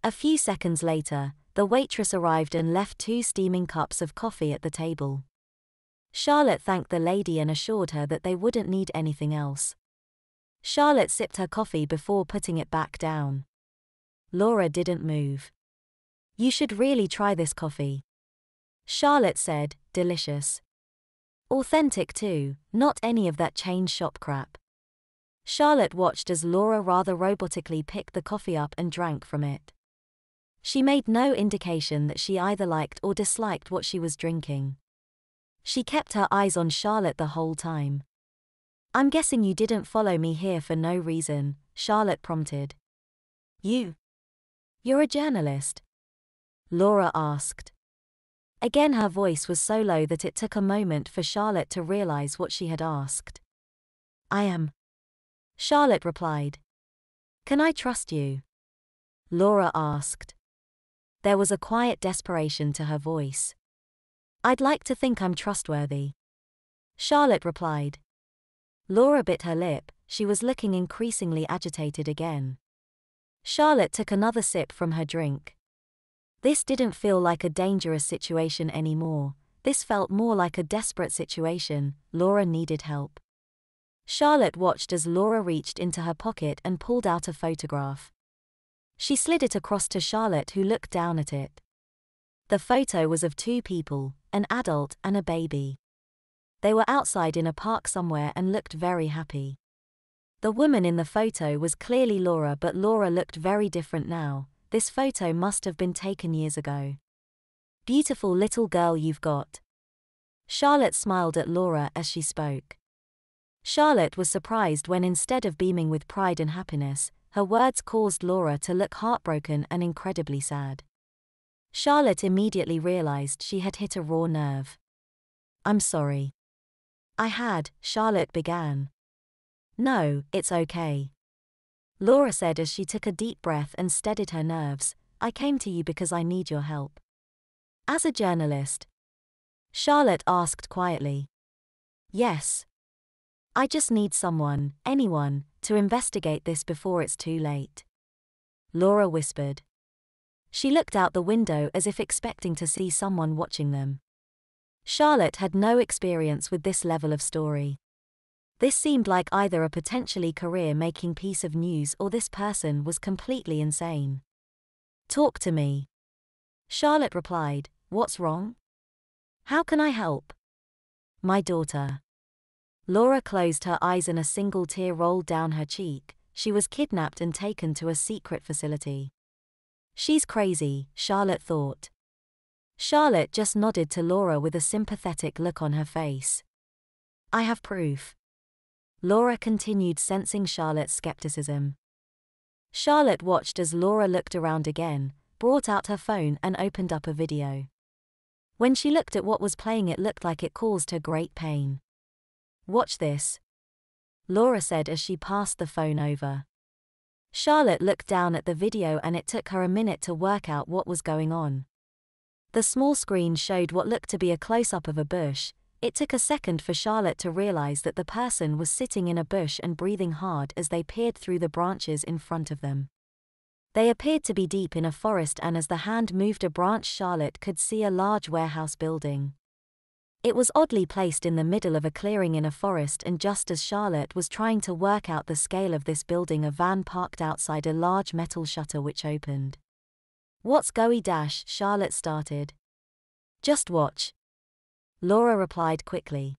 A few seconds later, the waitress arrived and left 2 steaming cups of coffee at the table. Charlotte thanked the lady and assured her that they wouldn't need anything else. Charlotte sipped her coffee before putting it back down. Laura didn't move. "You should really try this coffee," Charlotte said, "delicious. Authentic too, not any of that chain shop crap." Charlotte watched as Laura rather robotically picked the coffee up and drank from it. She made no indication that she either liked or disliked what she was drinking. She kept her eyes on Charlotte the whole time. "I'm guessing you didn't follow me here for no reason," Charlotte prompted. You're a journalist?" Laura asked. Again her voice was so low that it took a moment for Charlotte to realize what she had asked. "I am," Charlotte replied. "Can I trust you?" Laura asked. There was a quiet desperation to her voice. "I'd like to think I'm trustworthy," Charlotte replied. Laura bit her lip, she was looking increasingly agitated again. Charlotte took another sip from her drink. This didn't feel like a dangerous situation anymore, this felt more like a desperate situation. Laura needed help. Charlotte watched as Laura reached into her pocket and pulled out a photograph. She slid it across to Charlotte, who looked down at it. The photo was of 2 people, an adult and a baby. They were outside in a park somewhere and looked very happy. The woman in the photo was clearly Laura, but Laura looked very different now. This photo must have been taken years ago. "Beautiful little girl you've got." Charlotte smiled at Laura as she spoke. Charlotte was surprised when, instead of beaming with pride and happiness, her words caused Laura to look heartbroken and incredibly sad. Charlotte immediately realized she had hit a raw nerve. "I'm sorry." Charlotte began. "No, it's okay," Laura said as she took a deep breath and steadied her nerves. "I came to you because I need your help." "As a journalist?" Charlotte asked quietly. "Yes. I just need someone, anyone, to investigate this before it's too late," Laura whispered. She looked out the window as if expecting to see someone watching them. Charlotte had no experience with this level of story. This seemed like either a potentially career-making piece of news or this person was completely insane. "Talk to me," Charlotte replied. "What's wrong? How can I help?" "My daughter." Laura closed her eyes and a single tear rolled down her cheek. She was kidnapped and taken to a secret facility. "She's crazy," Charlotte thought. Charlotte just nodded to Laura with a sympathetic look on her face. "I have proof," Laura continued, sensing Charlotte's skepticism. Charlotte watched as Laura looked around again, brought out her phone and opened up a video. When she looked at what was playing, it looked like it caused her great pain. "Watch this," Laura said as she passed the phone over. Charlotte looked down at the video and it took her a minute to work out what was going on. The small screen showed what looked to be a close-up of a bush. It took a second for Charlotte to realize that the person was sitting in a bush and breathing hard as they peered through the branches in front of them. They appeared to be deep in a forest, and as the hand moved a branch, Charlotte could see a large warehouse building. It was oddly placed in the middle of a clearing in a forest, and just as Charlotte was trying to work out the scale of this building, a van parked outside a large metal shutter which opened. "What's Charlotte started. "Just watch," Laura replied quickly.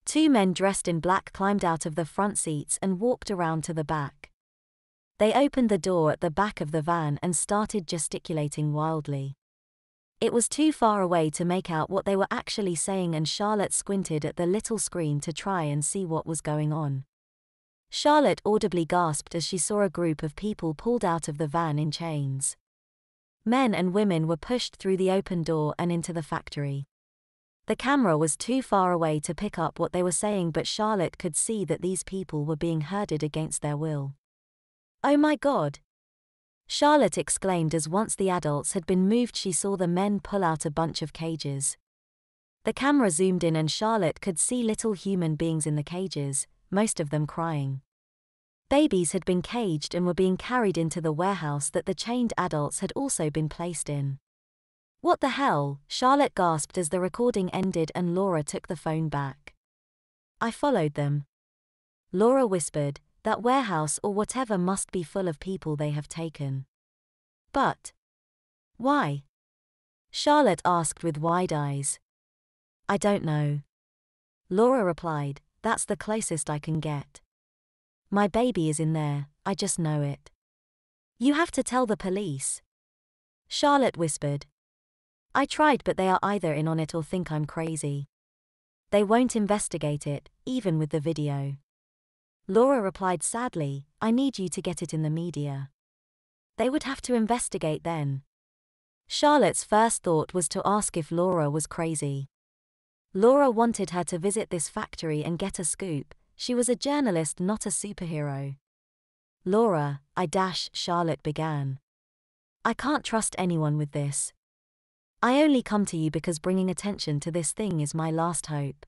2 men dressed in black climbed out of the front seats and walked around to the back. They opened the door at the back of the van and started gesticulating wildly. It was too far away to make out what they were actually saying, and Charlotte squinted at the little screen to try and see what was going on. Charlotte audibly gasped as she saw a group of people pulled out of the van in chains. Men and women were pushed through the open door and into the factory. The camera was too far away to pick up what they were saying, but Charlotte could see that these people were being herded against their will. "Oh my God!" Charlotte exclaimed as once the adults had been moved, she saw the men pull out a bunch of cages. The camera zoomed in and Charlotte could see little human beings in the cages, most of them crying. Babies had been caged and were being carried into the warehouse that the chained adults had also been placed in. "What the hell?" Charlotte gasped as the recording ended and Laura took the phone back. "I followed them," Laura whispered. "That warehouse or whatever must be full of people they have taken." "But why?" Charlotte asked with wide eyes. "I don't know," Laura replied. "That's the closest I can get. My baby is in there, I just know it." "You have to tell the police," Charlotte whispered. "I tried, but they are either in on it or think I'm crazy. They won't investigate it, even with the video." Laura replied sadly, "I need you to get it in the media." "They would have to investigate then." Charlotte's first thought was to ask if Laura was crazy. Laura wanted her to visit this factory and get a scoop. She was a journalist, not a superhero. "Laura, Charlotte began. "I can't trust anyone with this. I only come to you because bringing attention to this thing is my last hope."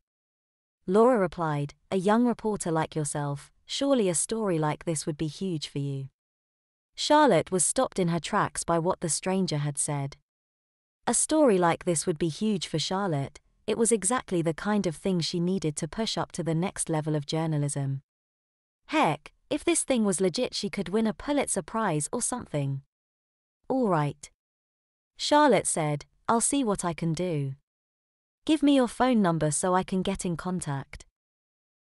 Laura replied, "A young reporter like yourself, surely a story like this would be huge for you." Charlotte was stopped in her tracks by what the stranger had said. A story like this would be huge for Charlotte. It was exactly the kind of thing she needed to push up to the next level of journalism. Heck, if this thing was legit, she could win a Pulitzer Prize or something. "All right," Charlotte said, "I'll see what I can do. Give me your phone number so I can get in contact."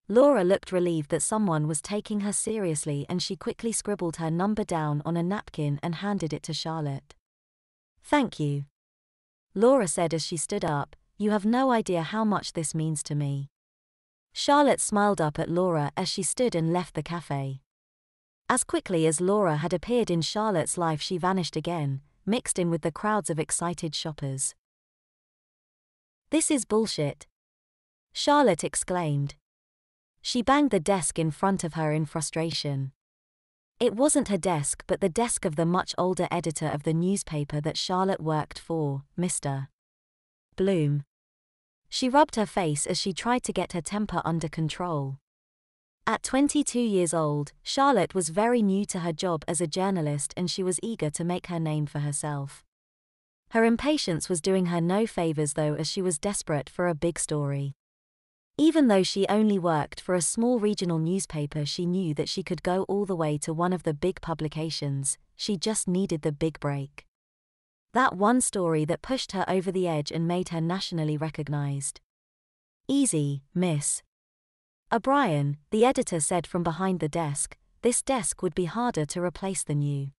Laura looked relieved that someone was taking her seriously and she quickly scribbled her number down on a napkin and handed it to Charlotte. "Thank you," Laura said as she stood up. "You have no idea how much this means to me." Charlotte smiled up at Laura as she stood and left the cafe. As quickly as Laura had appeared in Charlotte's life, she vanished again, mixed in with the crowds of excited shoppers. "This is bullshit," Charlotte exclaimed. She banged the desk in front of her in frustration. It wasn't her desk but the desk of the much older editor of the newspaper that Charlotte worked for, Mr. Bloom. She rubbed her face as she tried to get her temper under control. At 22 years old, Charlotte was very new to her job as a journalist and she was eager to make her name for herself. Her impatience was doing her no favors though, as she was desperate for a big story. Even though she only worked for a small regional newspaper, she knew that she could go all the way to one of the big publications. She just needed the big break. That one story that pushed her over the edge and made her nationally recognized. "Easy, Miss O'Brien," the editor said from behind the desk. "This desk would be harder to replace than you."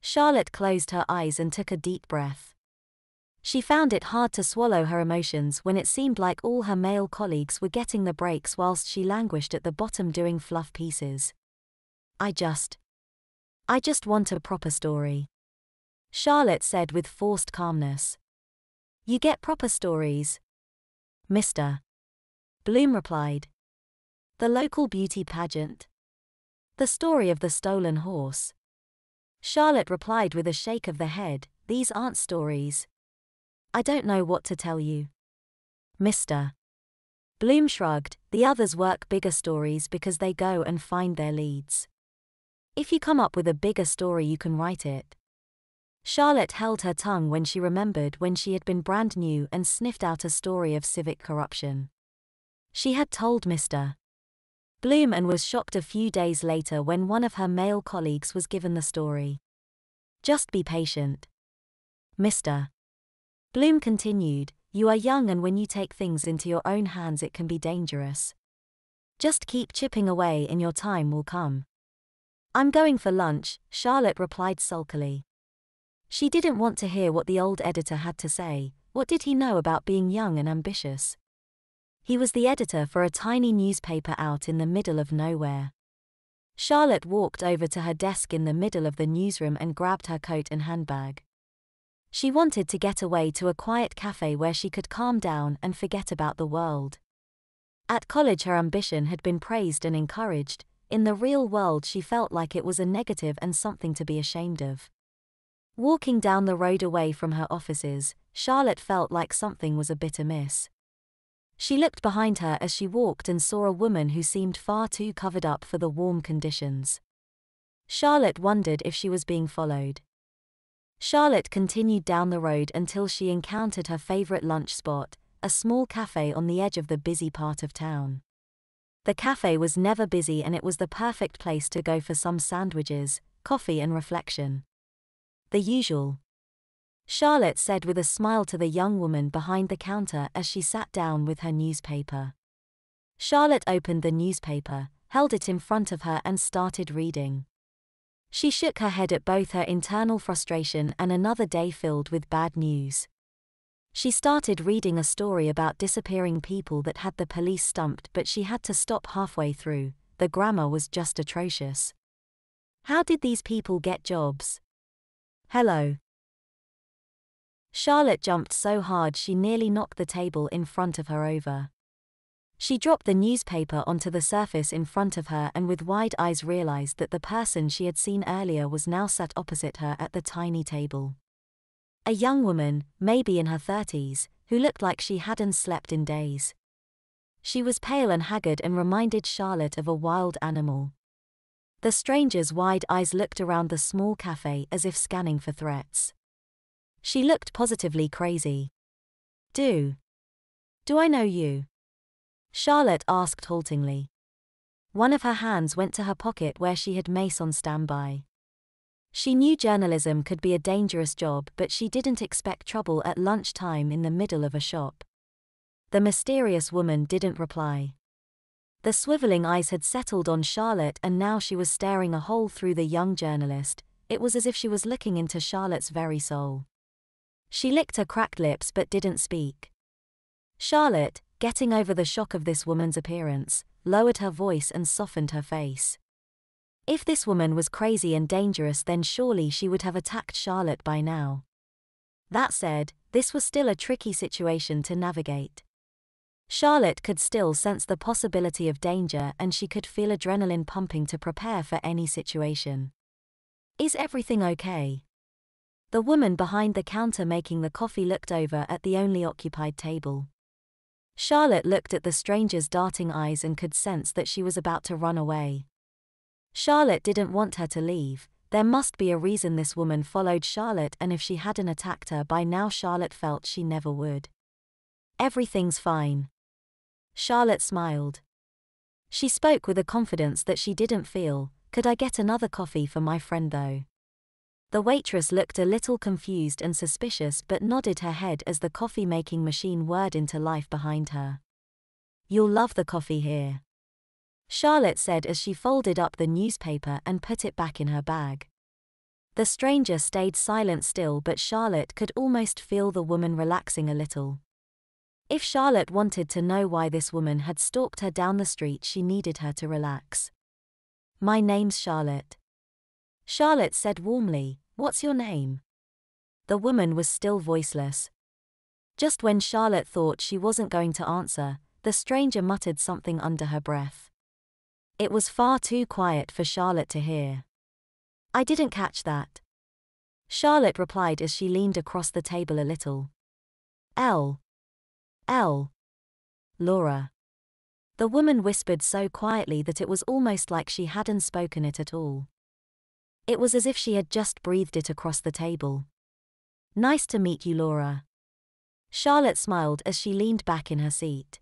Charlotte closed her eyes and took a deep breath. She found it hard to swallow her emotions when it seemed like all her male colleagues were getting the breaks whilst she languished at the bottom doing fluff pieces. I just want a proper story," Charlotte said with forced calmness. "You get proper stories, Mr. Bloom replied. "The local beauty pageant? The story of the stolen horse?" Charlotte replied with a shake of the head. "These aren't stories. I don't know what to tell you, Mr. Bloom shrugged. "The others work bigger stories because they go and find their leads. If you come up with a bigger story, you can write it." Charlotte held her tongue when she remembered when she had been brand new and sniffed out a story of civic corruption. She had told Mr. Bloom and was shocked a few days later when one of her male colleagues was given the story. "Just be patient, Mr. Bloom continued. "You are young and when you take things into your own hands it can be dangerous. Just keep chipping away and your time will come." "I'm going for lunch," Charlotte replied sulkily. She didn't want to hear what the old editor had to say. What did he know about being young and ambitious? He was the editor for a tiny newspaper out in the middle of nowhere. Charlotte walked over to her desk in the middle of the newsroom and grabbed her coat and handbag. She wanted to get away to a quiet cafe where she could calm down and forget about the world. At college her ambition had been praised and encouraged. In the real world she felt like it was a negative and something to be ashamed of. Walking down the road away from her offices, Charlotte felt like something was a bit amiss. She looked behind her as she walked and saw a woman who seemed far too covered up for the warm conditions. Charlotte wondered if she was being followed. Charlotte continued down the road until she encountered her favorite lunch spot, a small cafe on the edge of the busy part of town. The cafe was never busy and it was the perfect place to go for some sandwiches, coffee and reflection. The usual. Charlotte said with a smile to the young woman behind the counter as she sat down with her newspaper. Charlotte opened the newspaper, held it in front of her and started reading. She shook her head at both her internal frustration and another day filled with bad news. She started reading a story about disappearing people that had the police stumped, but she had to stop halfway through. The grammar was just atrocious. How did these people get jobs? Hello. Charlotte jumped so hard she nearly knocked the table in front of her over. She dropped the newspaper onto the surface in front of her and with wide eyes realized that the person she had seen earlier was now sat opposite her at the tiny table. A young woman, maybe in her 30s, who looked like she hadn't slept in days. She was pale and haggard and reminded Charlotte of a wild animal. The stranger's wide eyes looked around the small cafe as if scanning for threats. She looked positively crazy. Do I know you? Charlotte asked haltingly. One of her hands went to her pocket where she had mace on standby. She knew journalism could be a dangerous job, but she didn't expect trouble at lunchtime in the middle of a shop. The mysterious woman didn't reply. The swiveling eyes had settled on Charlotte and now she was staring a hole through the young journalist. It was as if she was looking into Charlotte's very soul. She licked her cracked lips but didn't speak. Charlotte, getting over the shock of this woman's appearance, lowered her voice and softened her face. If this woman was crazy and dangerous, then surely she would have attacked Charlotte by now. That said, this was still a tricky situation to navigate. Charlotte could still sense the possibility of danger and she could feel adrenaline pumping to prepare for any situation. Is everything okay? The woman behind the counter making the coffee looked over at the only occupied table. Charlotte looked at the stranger's darting eyes and could sense that she was about to run away. Charlotte didn't want her to leave. There must be a reason this woman followed Charlotte, and if she hadn't attacked her by now, Charlotte felt she never would. Everything's fine. Charlotte smiled. She spoke with a confidence that she didn't feel. Could I get another coffee for my friend though? The waitress looked a little confused and suspicious but nodded her head as the coffee-making machine whirred into life behind her. You'll love the coffee here, Charlotte said as she folded up the newspaper and put it back in her bag. The stranger stayed silent still, but Charlotte could almost feel the woman relaxing a little. If Charlotte wanted to know why this woman had stalked her down the street, she needed her to relax. My name's Charlotte. Charlotte said warmly. What's your name? The woman was still voiceless. Just when Charlotte thought she wasn't going to answer, the stranger muttered something under her breath. It was far too quiet for Charlotte to hear. I didn't catch that, Charlotte replied as she leaned across the table a little. L. Laura. The woman whispered so quietly that it was almost like she hadn't spoken it at all. It was as if she had just breathed it across the table. Nice to meet you, Laura. Charlotte smiled as she leaned back in her seat.